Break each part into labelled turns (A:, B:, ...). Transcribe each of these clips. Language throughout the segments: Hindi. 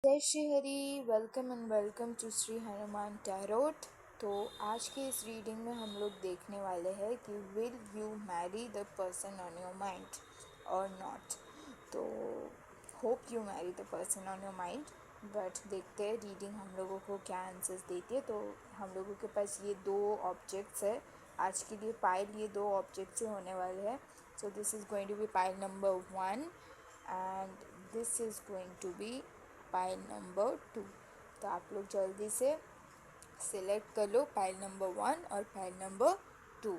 A: जय Shri Hari. Welcome and welcome to Shri Hanuman tarot. तो आज के इस रीडिंग में हम लोग देखने वाले हैं कि will you marry the person on your mind और नॉट। तो hope you marry the person on your mind, but देखते हैं रीडिंग हम लोगों को क्या आंसर्स देती है। तो हम लोगों के पास ये दो ऑब्जेक्ट्स है आज के लिए। पाइल ये दो ऑब्जेक्ट से होने वाले हैं। So this is going to be pile number 1 and this is going to be pile number 2। तो आप लोग जल्दी से सिलेक्ट कर लो पाइल नंबर 1 और पाइल नंबर 2।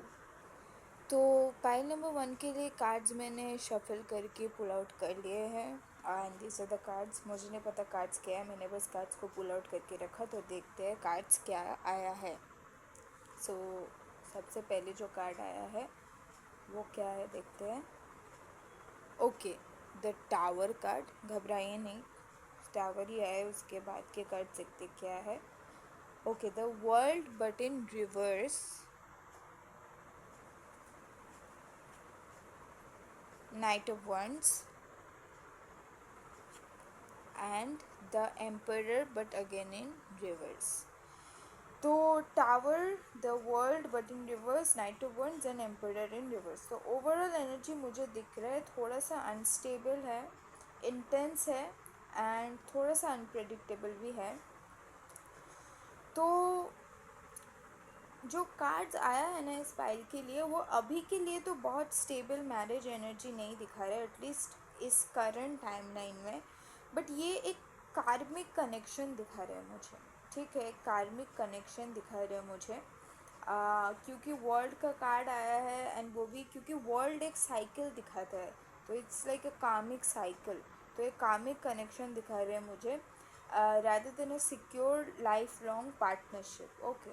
A: तो पाइल नंबर 1 के लिए कार्ड्स मैंने शफल करके पुल आउट कर लिए हैं and this are the cards. मुझे नहीं पता कार्ड्स क्या है, मैंने बस कार्ड्स को पुल आउट करके रखा। तो देखते हैं कार्ड्स क्या आया है। सो सबसे पहले जो कार्ड आया है वो क्या है देखते हैं। Okay, the tower card. घबराइए नहीं, टावर ही आया, उसके बाद के कार्ड देखते क्या है। Okay, the world but in reverse, knight of wands and the emperor but again in reverse. तो tower, the world but in reverse, knight of wands and emperor in reverse. तो ओवरऑल एनर्जी मुझे दिख रहा है थोड़ा सा अनस्टेबल है, इंटेंस है एंड थोड़ा सा अनप्रेडिक्टेबल भी है। तो जो कार्ड्स आया है ना इस पाइल के लिए, वो अभी के लिए तो बहुत स्टेबल मैरिज एनर्जी नहीं दिखा रहा है, एटलीस्ट इस करंट टाइमलाइन में। बट ये एक कार्मिक कनेक्शन दिखा रहे हैं मुझे। ठीक है, कार्मिक कनेक्शन दिखा रहे हैं मुझे। क्योंकि वर्ल्ड का कार्ड आया है एंड वो भी क्योंकि वर्ल्ड एक साइकिल दिखाता है, तो इट्स लाइक अ कार्मिक साइकिल। तो एक कार्मिक कनेक्शन दिखा रहे हैं मुझे rather than a secure life long partnership. Okay,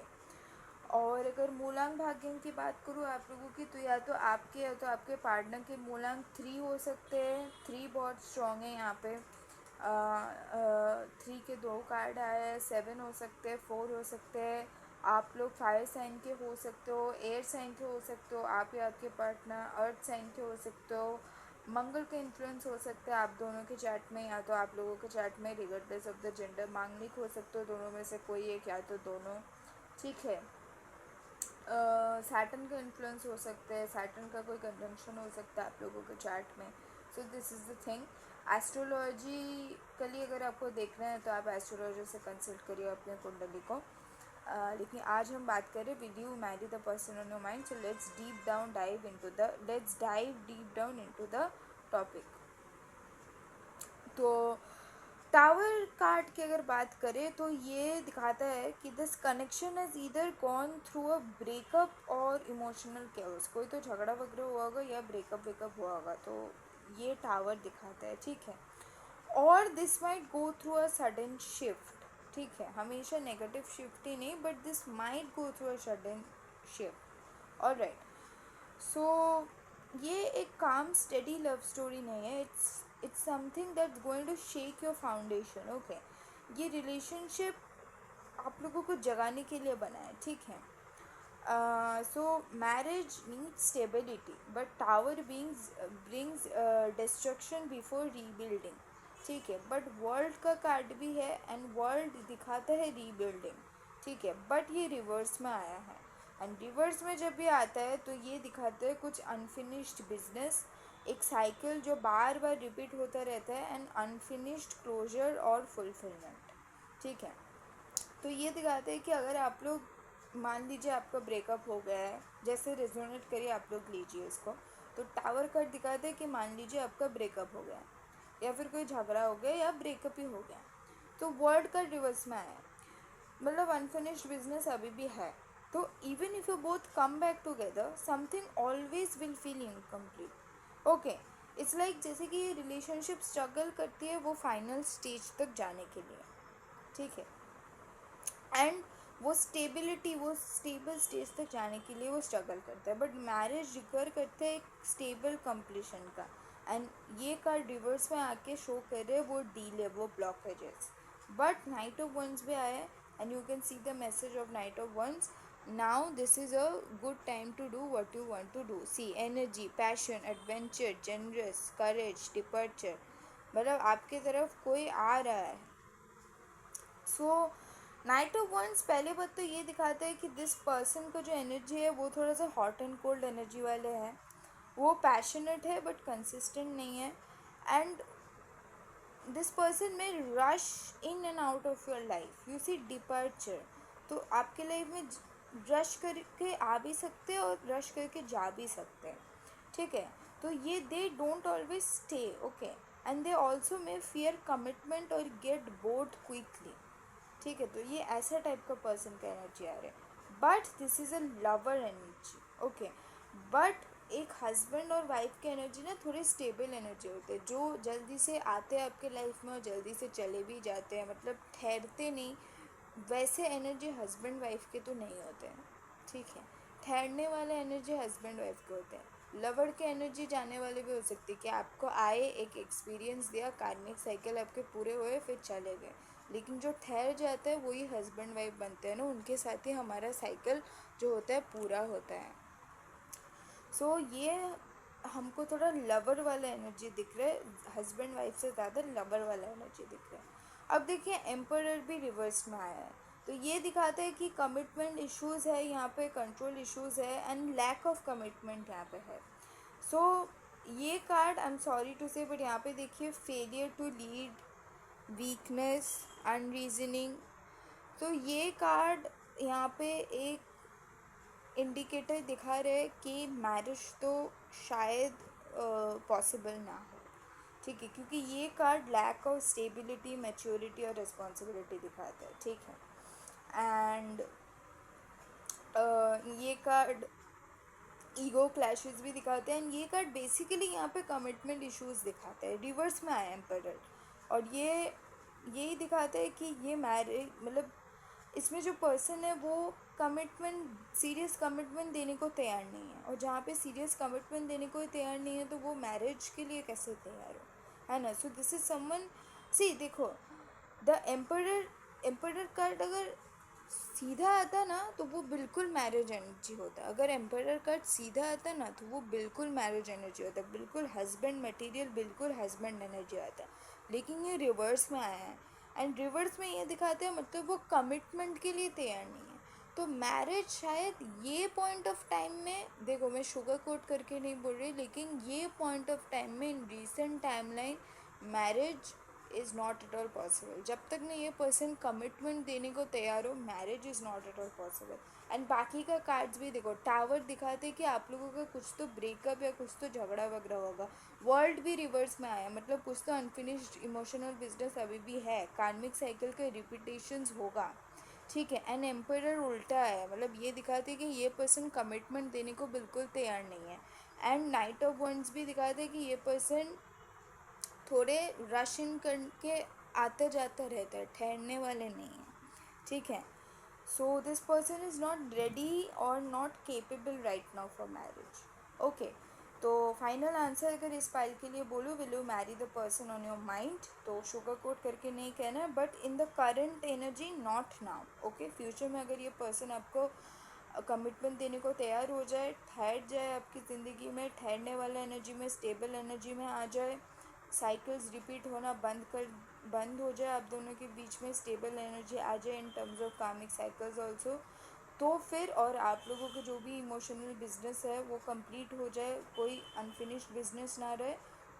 A: और अगर मूलांक भाग्यम की बात करूँ आप लोगों की, तो या तो आपके या तो आपके पार्टनर के मूलांक 3 हो सकते हैं। 3 बहुत स्ट्रॉन्ग है यहाँ पे। 3 के 2 कार्ड आए हैं। 7 हो सकते हैं, 4 हो सकते हैं। आप लोग फायर साइन के हो सकते हो, एयर साइन के हो सकते हो, आप या आपके पार्टनर अर्थ साइन के हो सकते हो। मंगल का इन्फ्लुएंस हो सकता है आप दोनों के चार्ट में, या तो आप लोगों के चार्ट में रिगार्डलेस ऑफ द जेंडर। मांगलिक हो सकते हो दोनों में से कोई एक या तो दोनों। ठीक है, सैटर्न का इन्फ्लुएंस हो सकता है, सैटर्न का कोई कंजंक्शन हो सकता है आप लोगों के चार्ट में। सो this is the thing. Astrologically अगर आपको देखना है तो आप एस्ट्रोलॉजर से कंसल्ट करिए अपने कुंडली को। लेकिन आज हम बात करें will you marry the person on your mind. So let's dive deep down into the topic. तो टावर कार्ड की अगर बात करें तो ये दिखाता है कि this connection is either gone through a breakup और इमोशनल केओस। कोई तो झगड़ा वगैरह हुआ होगा या ब्रेकअप वेकअप हुआ होगा, तो ये टावर दिखाता है। ठीक है, और this might go through a sudden shift. ठीक है, हमेशा नेगेटिव शिफ्ट ही नहीं, but this might go through a sudden shift. Alright, so ये एक काम स्टडी लव स्टोरी नहीं है। It's something that's going to shake your foundation. Okay, ये रिलेशनशिप आप लोगों को जगाने के लिए बना है। ठीक है, so marriage needs stability but tower brings destruction before rebuilding. ठीक है, बट वर्ल्ड का कार्ड भी है एंड वर्ल्ड दिखाता है रीबिल्डिंग। ठीक है, बट ये रिवर्स में आया है एंड रिवर्स में जब ये आता है तो ये दिखाता है कुछ अनफिनिश्ड बिजनेस, एक साइकिल जो बार बार रिपीट होता रहता है एंड अनफिनिश्ड क्लोजर और फुलफिलमेंट। ठीक है, तो ये दिखाते हैं कि अगर आप लोग मान लीजिए आपका ब्रेकअप हो गया है, जैसे रेजोनेट करिए आप लोग लीजिए इसको। तो टावर कार्ड दिखाते हैं कि मान लीजिए आपका ब्रेकअप हो गया या फिर कोई झगड़ा हो गया या ब्रेकअप ही हो गया, तो वर्ड का रिवर्स में आया, मतलब अनफिनिश्ड बिजनेस अभी भी है। तो even if you both come back together something always will feel incomplete. Okay, it's like जैसे कि ये रिलेशनशिप स्ट्रगल करती है वो फाइनल स्टेज तक जाने के लिए। ठीक है, एंड वो स्टेबल स्टेज तक जाने के लिए वो स्ट्रगल करता है, बट मैरिज रिक्वायर करता है एक स्टेबल कंप्लीशन का। एंड ये कार्ड रिवर्स में आके शो कर रहे हैं वो डीले, वो blockages. But knight of wands भी आया है and you can see the message of knight of wands. Now this is a good time to do what you want to do. See energy, passion, adventure, generous, courage, departure, मतलब आपकी तरफ कोई आ रहा है। सो नाइट ऑफ वंस पहले बात तो ये दिखाता है कि दिस पर्सन का जो एनर्जी है वो थोड़ा सा हॉट एंड कोल्ड एनर्जी वाले हैं, वो पैशनेट है बट कंसिस्टेंट नहीं है, and this person may rush in and out of your life, you see departure. तो आपके लाइफ में रश करके आ भी सकते हैं और रश करके जा भी सकते हैं, ठीक है। तो ये they don't always stay, okay, and they also may fear commitment और गेट बोर्ड क्विकली, ठीक है। तो ये ऐसा टाइप का पर्सन का एनर्जी आ रहा है, but this is a lover energy, okay. But एक हस्बैंड और वाइफ की एनर्जी ना थोड़ी स्टेबल एनर्जी होते हैं, जो जल्दी से आते हैं आपके लाइफ में और जल्दी से चले भी जाते हैं, मतलब ठहरते नहीं। वैसे एनर्जी हस्बैंड वाइफ के तो नहीं होते हैं, ठीक है। ठहरने वाले एनर्जी हस्बैंड वाइफ के होते हैं। लवर के एनर्जी जाने वाले भी हो सकती है कि आपको आए, एक एक्सपीरियंस दिया, कार्मिक साइकिल आपके पूरे हुए, फिर चले गए। लेकिन जो ठहर जाता है वही हस्बैंड वाइफ बनते हैं ना, उनके साथ ही हमारा साइकिल जो होता है पूरा होता है। सो ये हमको थोड़ा लवर वाला एनर्जी दिख रहा है, हस्बैंड वाइफ से ज़्यादा लवर वाला एनर्जी दिख रहा है। अब देखिए एम्परर भी रिवर्स में आया है, तो ये दिखाता है कि कमिटमेंट इश्यूज़ है यहाँ पे, कंट्रोल इश्यूज़ है, एंड लैक ऑफ कमिटमेंट यहाँ पे है। सो ये card, I am sorry to say, but यहाँ पे देखिए failure to lead, weakness, unreasoning. तो ये कार्ड यहाँ पे एक इंडिकेटर दिखा रहे कि मैरिज तो शायद पॉसिबल ना हो, ठीक है, क्योंकि ये card lack of stability, maturity और रिस्पॉन्सिबिलिटी दिखाता है, ठीक है। एंड ये कार्ड ईगो क्लैशेस भी दिखाते हैं, एंड ये कार्ड बेसिकली यहाँ पे कमिटमेंट इश्यूज दिखाता है, रिवर्स में आया एम्परर। और ये यही दिखाता है कि ये मैरिज, मतलब इसमें जो पर्सन है वो कमिटमेंट, सीरियस कमिटमेंट देने को तैयार नहीं है, और जहाँ पे सीरियस कमिटमेंट देने को तैयार नहीं है तो वो मैरिज के लिए कैसे तैयार हो, है ना। सो दिस इज समवन, सी देखो, द एम्परर कार्ड अगर सीधा आता ना तो वो बिल्कुल मैरिज एनर्जी होता है, अगर एम्परर कार्ड सीधा आता ना तो वो बिल्कुल मैरिज एनर्जी होता है, बिल्कुल हस्बैंड मटेरियल, बिल्कुल हस्बैंड एनर्जी आता है। लेकिन ये रिवर्स में आया है, एंड रिवर्स में ये दिखाते हैं मतलब वो कमिटमेंट के लिए तैयार नहीं है। तो मैरिज शायद ये पॉइंट ऑफ टाइम में, देखो मैं शुगर कोट करके नहीं बोल रही, लेकिन ये पॉइंट ऑफ टाइम में in recent timeline marriage is not at all possible. जब तक ना ये पर्सन कमिटमेंट देने को तैयार हो, marriage is not at all possible. And बाकी का कार्ड्स भी देखो, टावर दिखाते कि आप लोगों का कुछ तो ब्रेकअप या कुछ तो झगड़ा वगड़ा होगा। वर्ल्ड भी रिवर्स में आया, मतलब कुछ तो अनफिनिश्ड इमोशनल बिजनेस अभी भी है, कार्मिक साइकिल का रिपीटेशंस होगा, ठीक है। एंड एम्परर उल्टा है, मतलब ये दिखाते कि ये पर्सन कमिटमेंट देने को बिल्कुल तैयार नहीं है। एंड नाइट ऑफ वंस भी दिखाते कि ये पर्सन थोड़े रश इन करके आते जाते रहते हैं, ठहरने वाले नहीं हैं, ठीक है। So this person is not ready और not capable right now for marriage, okay. तो फाइनल आंसर अगर इस फाइल के लिए बोलूँ, will you marry the person on your mind, तो शुगर कोट करके नहीं कहना है, but in the current energy not now, okay. Future में अगर ये पर्सन आपको कमिटमेंट देने को तैयार हो जाए, ठहर जाए आपकी ज़िंदगी में, ठहरने वाला एनर्जी में, स्टेबल एनर्जी में आ जाए, साइकिल्स रिपीट होना बंद हो जाए आप दोनों के बीच में, स्टेबल एनर्जी आ जाए इन टर्म्स ऑफ कार्मिक साइकिल्स ऑल्सो, तो फिर और आप लोगों के जो भी इमोशनल बिजनेस है वो कंप्लीट हो जाए, कोई अनफिनिश्ड बिजनेस ना रहे,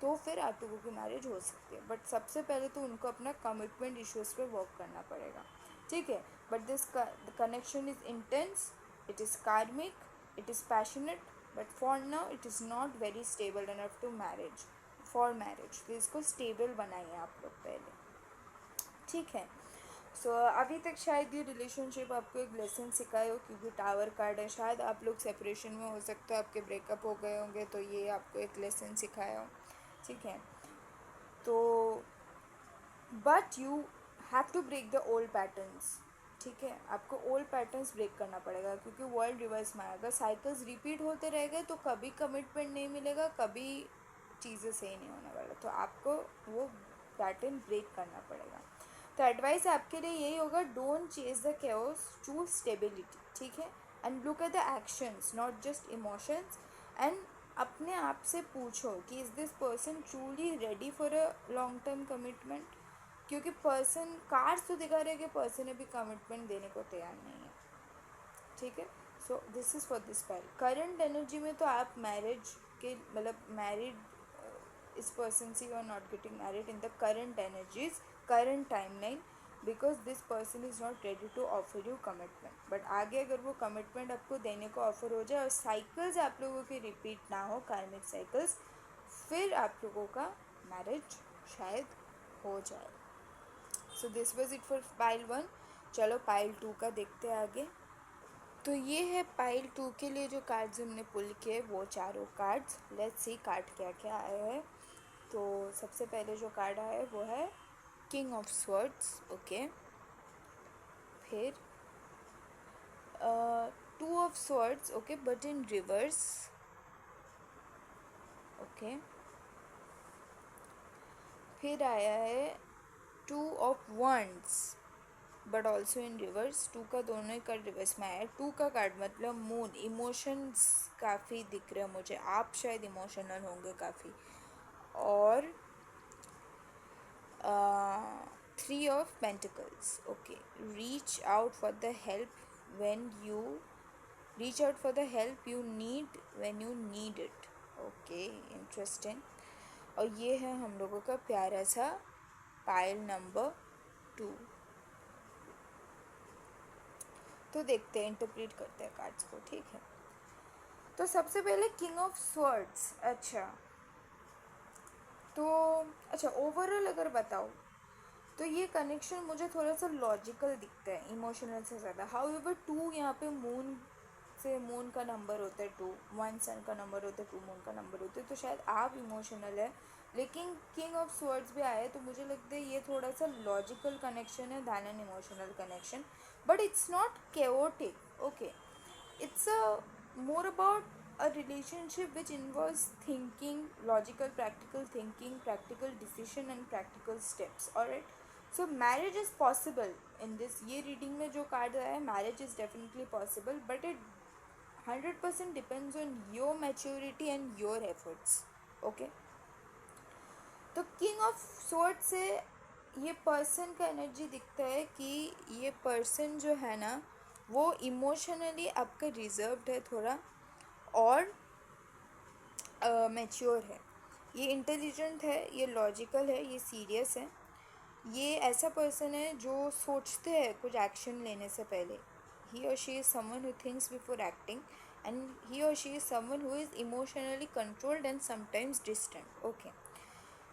A: तो फिर आप लोगों की मैरिज हो सकती है। बट सबसे पहले तो उनको अपना कमिटमेंट इश्यूज़ पे वर्क करना पड़ेगा, ठीक है। But this connection is intense, it is karmic, it is passionate, but for now it is not very stable enough to marriage, for marriage। तो इसको स्टेबल बनाइए आप लोग पहले, ठीक है। सो अभी तक शायद ये रिलेशनशिप आपको एक लेसन सिखाए हो, क्योंकि टावर कार्ड है, शायद आप लोग सेपरेशन में हो सकते हो, आपके ब्रेकअप हो गए होंगे, तो ये आपको एक लेसन सिखाया हो, ठीक है। तो but you have to break the old patterns, ठीक है, आपको ओल्ड पैटर्न्स ब्रेक करना पड़ेगा, क्योंकि वर्ल्ड रिवर्स में आएगा, साइकिल्स रिपीट होते रहेंगे तो कभी कमिटमेंट नहीं मिलेगा, कभी चीज़ें सही नहीं होने वाला, तो आपको वो पैटर्न ब्रेक करना पड़ेगा। तो एडवाइस आपके लिए यही होगा, don't chase the chaos, choose stability, ठीक है, and look at the actions not just emotions, and अपने आप से पूछो कि is this person truly ready for a long term commitment, क्योंकि पर्सन कार्ड्स तो दिखा रहे हैं कि पर्सन अभी कमिटमेंट देने को तैयार नहीं है, ठीक है। So this is for this pile. Current energy में तो आप मैरिज के मतलब मैरिड इस पर्सन से you are not getting married in the current energies, current timeline, because this person is not ready to offer you commitment. But आगे अगर वो कमिटमेंट आपको देने को ऑफर हो जाए और साइकिल्स आप लोगों की रिपीट ना हो, कार्मिक साइकिल्स, फिर आप लोगों का मैरिज शायद हो जाए। So this was it for pile 1। चलो पाइल 2 का देखते हैं आगे। तो ये है पाइल 2 के लिए जो कार्ड्स हमने पुल किए, वो चारों कार्ड्स। लेट्स सी कार्ड क्या क्या आया है। तो सबसे पहले जो कार्ड आया है वो है किंग ऑफ स्वर्ड्स, ओके। फिर 2 of swords, okay, but in reverse, okay. फिर आया है 2 of wands but also in reverse. 2 का दोनों ही कार्ड रिवर्स में आया है। 2 का कार्ड मतलब मून, इमोशंस काफ़ी दिख रहे हैं मुझे, आप शायद इमोशनल होंगे काफ़ी। और 3 of pentacles, okay. Reach out for the help when you reach out for the help you need when you need it, okay, interesting. और ये है हम लोगों का प्यारा सा पाइल नंबर 2। तो देखते हैं, इंटरप्रेट करते हैं कार्ड्स को, ठीक है। तो सबसे पहले किंग ऑफ स्वर्ड्स, अच्छा। तो अच्छा, ओवरऑल अगर बताओ तो ये कनेक्शन मुझे थोड़ा सा लॉजिकल दिखता है इमोशनल से ज़्यादा। हाउ एवर 2 यहाँ पे मून से, मून का नंबर होता है 2, 1 सन का नंबर होता है 2, मून का नंबर होता है, तो शायद आप इमोशनल है। लेकिन किंग ऑफ स्वर्ड्स भी आया है तो मुझे लगता है ये थोड़ा सा लॉजिकल कनेक्शन है than an emotional connection, but it's not chaotic, okay, it's a more about a relationship which involves thinking, logical practical thinking, practical decision and practical steps, alright। So marriage is possible in this, ये reading में जो कार्ड आया है, marriage is definitely possible, but it 100% depends on your maturity and your efforts, okay। तो किंग ऑफ स्वॉर्ड से ये पर्सन का एनर्जी दिखता है कि ये पर्सन जो है ना वो इमोशनली आपका रिजर्व्ड है थोड़ा, और मैच्योर है, ये इंटेलिजेंट है, ये लॉजिकल है, ये सीरियस है। ये ऐसा पर्सन है जो सोचते हैं कुछ एक्शन लेने से पहले। He or she is someone who thinks before acting, and he or she is someone who is emotionally controlled and sometimes distant, okay.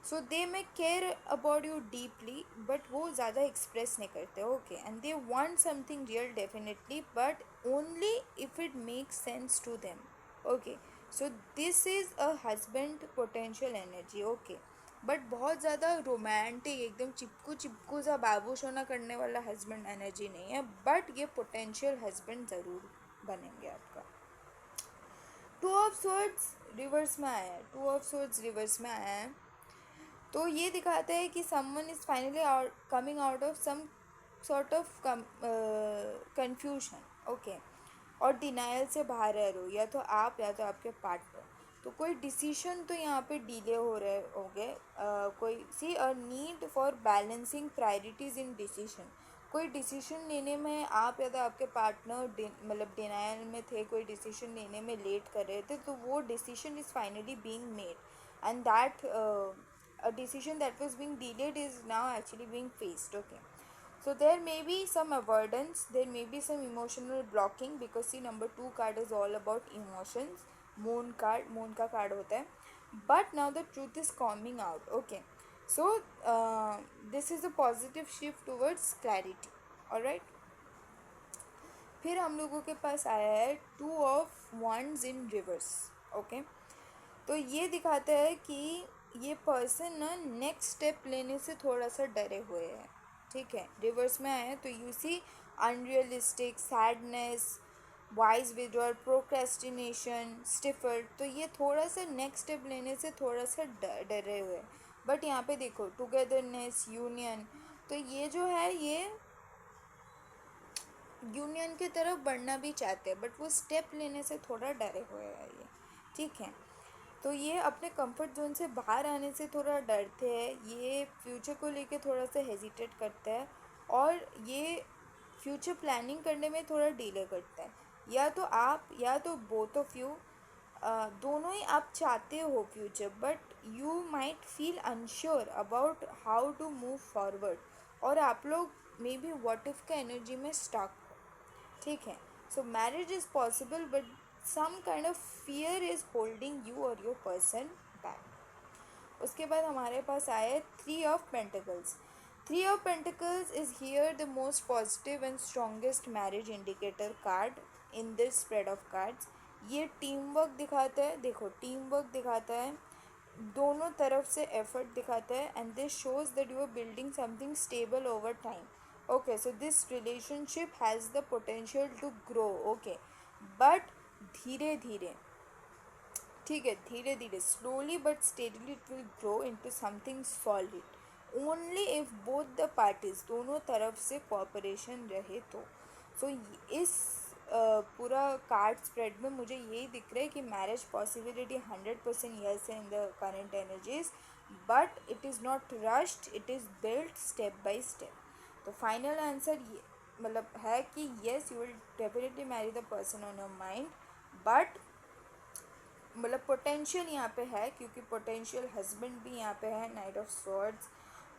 A: So they may care about you deeply, but वो ज़्यादा एक्सप्रेस नहीं करते, okay. And they want something real definitely, but only if it makes sense to them, okay. So this is a husband potential energy, okay. But बहुत ज़्यादा रोमांटिक, एकदम चिपकू चिपकू सा बाबू सोना करने वाला हस्बैंड एनर्जी नहीं है, बट ये पोटेंशियल हस्बैंड ज़रूर बनेंगे आपका। 2 ऑफ स्वर्ड्स रिवर्स में आया है, 2 ऑफ स्वर्ड्स रिवर्स में आया है, तो ये दिखाता है कि someone is finally coming out of some sort of confusion, okay. और डिनाइल से बाहर रह रहे हो, या तो आप या तो आपके पार्टनर। तो कोई डिसीशन तो यहाँ पे डिले हो रहे होंगे, कोई सी a need for balancing priorities in decision. कोई डिसीजन लेने में आप या तो आपके पार्टनर मतलब डिनाइल में थे, कोई डिसीजन लेने में लेट कर रहे थे, तो वो decision is finally being made, and that a decision that was being delayed is now actually being faced, okay। So there may be some avoidance, there may be some emotional blocking, because see number 2 card is all about emotions, moon card, moon का card होता है, but now the truth is coming out, okay। So this is a positive shift towards clarity, alright। फिर हम लोगों के पास आया है 2 of wands in reverse, okay. तो ये दिखाता है कि ये पर्सन ना नेक्स्ट स्टेप लेने से थोड़ा सा डरे हुए हैं, ठीक है। रिवर्स में आया है तो you see unrealistic, sadness, wise withdrawal, procrastination, stiffer. तो ये थोड़ा सा नेक्स्ट स्टेप लेने से थोड़ा सा डरे हुए हैं। बट यहाँ पे देखो टुगेदरनेस, यूनियन, तो ये जो है ये यूनियन की तरफ बढ़ना भी चाहते हैं, बट वो स्टेप लेने से थोड़ा डरे हुए हैं ये, ठीक है। तो ये अपने कंफर्ट जोन से बाहर आने से थोड़ा डरते हैं, ये फ्यूचर को लेके थोड़ा सा हेजिटेट करते हैं, और ये फ्यूचर प्लानिंग करने में थोड़ा डिले करते हैं। या तो आप, या तो बोथ ऑफ यू, दोनों ही आप चाहते हो future, but you might feel unsure about how to move forward, और आप लोग मे बी व्हाट इफ का एनर्जी में स्टक हो। ठीक है। So marriage is possible, but some kind of fear is holding you और योर पर्सन बैक। उसके बाद हमारे पास आए three of pentacles. Three of pentacles is here the most positive and strongest marriage indicator card in this spread of cards. ये टीम वर्क दिखाता है, देखो टीम वर्क दिखाता है, दोनों तरफ से एफर्ट दिखाता है, and this shows that you are building something stable over time. Okay, so this relationship has the potential to grow. Okay, but धीरे धीरे, ठीक है, धीरे धीरे, slowly but steadily it will grow into something solid only if both the parties, दोनों तरफ से कोऑपरेशन रहे तो। सो इस पूरा कार्ड स्प्रेड में मुझे यही दिख रहा है कि मैरिज पॉसिबिलिटी 100% यस है in the current energies, but it is not rushed, it is built step by step. तो फाइनल आंसर ये मतलब है कि yes, you will definitely marry the person on your mind, but मतलब पोटेंशियल यहाँ पे है, क्योंकि पोटेंशियल हस्बैंड भी यहाँ पे है, नाइट ऑफ स्वॉर्ड्स।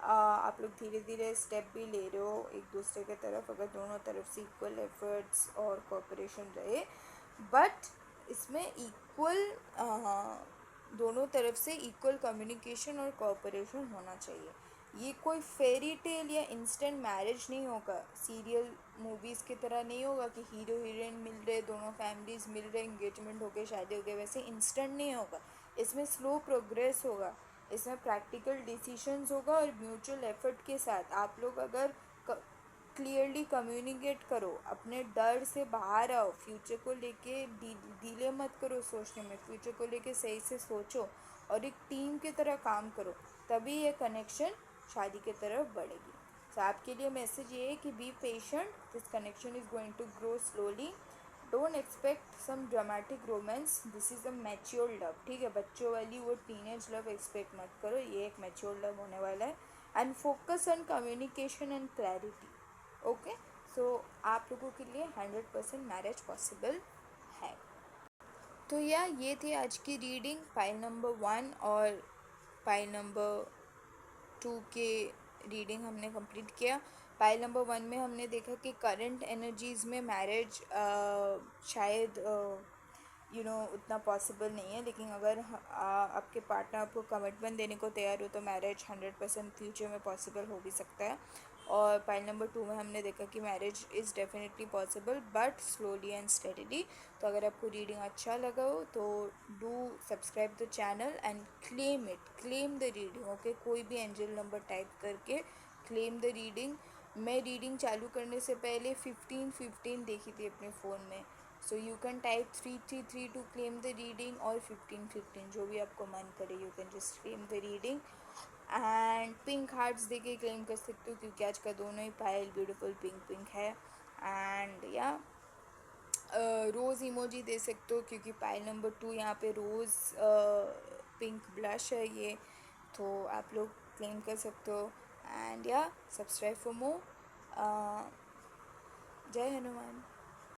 A: आप लोग धीरे धीरे स्टेप भी ले रहे हो एक दूसरे के तरफ, अगर दोनों तरफ से इक्वल एफर्ट्स और कोऑपरेशन रहे, बट इसमें इक्वल दोनों तरफ से इक्वल कम्युनिकेशन और कोऑपरेशन होना चाहिए। ये कोई फेरी टेल या इंस्टेंट मैरिज नहीं होगा, सीरियल मूवीज़ की तरह नहीं होगा कि हीरो हीरोइन मिल रहे, दोनों फैमिलीज़ मिल रहे, एंगेजमेंट हो गए, शादी हो गई, वैसे इंस्टेंट नहीं होगा। इसमें स्लो प्रोग्रेस होगा, इसमें प्रैक्टिकल डिसीशंस होगा, और म्यूचुअल एफर्ट के साथ आप लोग अगर क्लियरली कम्युनिकेट करो, अपने डर से बाहर आओ, फ्यूचर को लेके डीले मत करो सोचने में, फ्यूचर को लेके सही से सोचो और एक टीम की तरह काम करो, तभी ये कनेक्शन शादी की तरफ बढ़ेगी। तो आपके लिए मैसेज ये है कि be patient, this connection is going to grow slowly, don't expect some dramatic romance, this is a mature love. ठीक है, बच्चों वाली वो टीनेज लव एक्सपेक्ट मत करो, ये एक मैच्योर लव होने वाला है। And focus on communication and clarity. Okay, so आप लोगों के लिए 100% मैरिज पॉसिबल है। तो या ये थी आज की रीडिंग, पाइल नंबर 1 और पाइल नंबर 2 के रीडिंग हमने कंप्लीट किया। पाइल नंबर 1 में हमने देखा कि करंट एनर्जीज़ में मैरिज शायद उतना पॉसिबल नहीं है, लेकिन अगर आपके पार्टनर आपको कमिटमेंट देने को तैयार हो तो मैरिज 100% फ्यूचर में पॉसिबल हो भी सकता है। और पाइल नंबर 2 में हमने देखा कि marriage is definitely possible, but slowly and steadily. तो अगर आपको रीडिंग अच्छा लगा हो तो do subscribe the channel and claim it, claim the reading. Okay, कोई भी एंजल नंबर टाइप करके क्लेम द रीडिंग। मैं रीडिंग चालू करने से पहले 15 देखी थी अपने फ़ोन में, so you can type 333 to claim the reading, और 15 जो भी आपको मन करे, you can just claim the reading. And pink hearts दे के क्लेम कर सकते हो, क्योंकि आज का दोनों ही पायल ब्यूटीफुल पिंक पिंक है। एंड या रोज़ इमोजी दे सकते हो, क्योंकि पाइल नंबर 2 यहाँ पे रोज़ पिंक ब्लश है ये, तो आप लोग क्लेम कर सकते हो। एंड या सब्सक्राइब फॉर मोर। जय हनुमान।